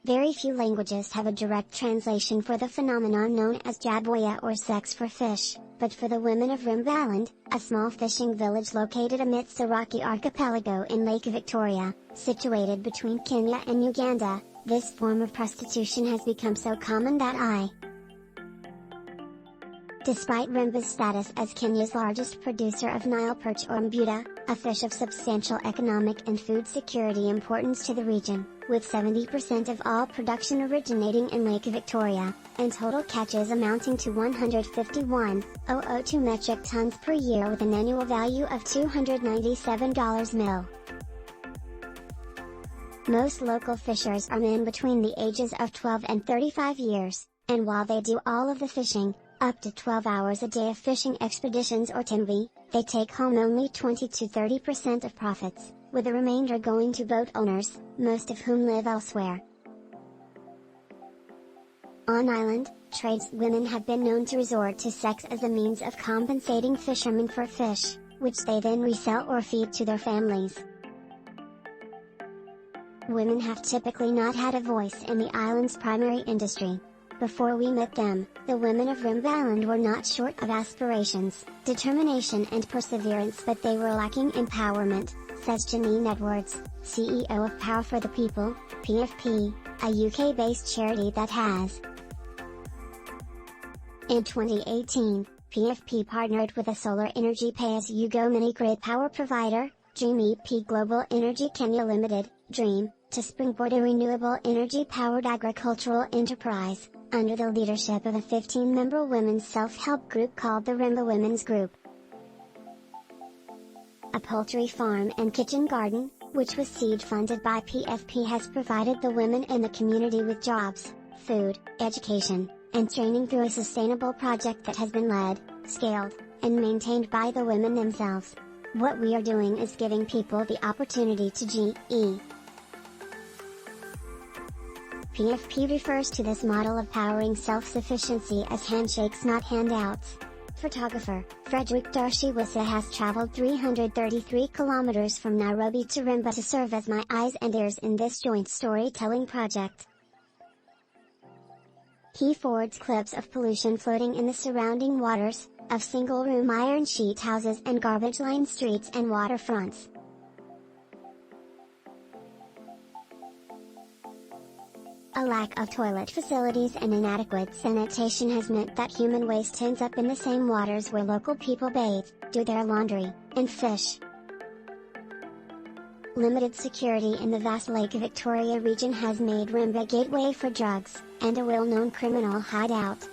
Very few languages have a direct translation for the phenomenon known as Jaboya or sex for fish, but for the women of Remba Island, a small fishing village located amidst a rocky archipelago in Lake Victoria, situated between Kenya and Uganda, this form of prostitution has become so common that Despite Remba's status as Kenya's largest producer of Nile Perch or Mbuta, a fish of substantial economic and food security importance to the region, with 70% of all production originating in Lake Victoria, and total catches amounting to 151,002 metric tons per year with an annual value of $297 mil. Most local fishers are men between the ages of 12 and 35 years, and while they do all of the fishing, up to 12 hours a day of fishing expeditions or tembea, they take home only 20 to 30% of profits, with the remainder going to boat owners, most of whom live elsewhere. On island, tradeswomen have been known to resort to sex as a means of compensating fishermen for fish, which they then resell or feed to their families. Women have typically not had a voice in the island's primary industry. Before we met them, the women of Remba Island were not short of aspirations, determination and perseverance, but they were lacking empowerment, says Janine Edwards, CEO of Power for the People, PFP, a UK-based charity that has. In 2018, PFP partnered with a solar energy pay-as-you-go mini-grid power provider, Dream EP Global Energy Kenya Limited, Dream, to springboard a renewable energy-powered agricultural enterprise, under the leadership of a 15-member women's self-help group called the Remba Women's Group. A poultry farm and kitchen garden, which was seed-funded by PFP, has provided the women in the community with jobs, food, education, and training through a sustainable project that has been led, scaled, and maintained by the women themselves. What we are doing is giving people the opportunity to GE. PFP refers to this model of powering self-sufficiency as handshakes, not handouts. Photographer, Frederick Dharshie Wissah has traveled 333 kilometers from Nairobi to Remba to serve as my eyes and ears in this joint storytelling project. He forwards clips of pollution floating in the surrounding waters, of single-room iron sheet houses and garbage-lined streets and waterfronts. A lack of toilet facilities and inadequate sanitation has meant that human waste ends up in the same waters where local people bathe, do their laundry, and fish. Limited security in the vast Lake Victoria region has made Remba a gateway for drugs, and a well-known criminal hideout,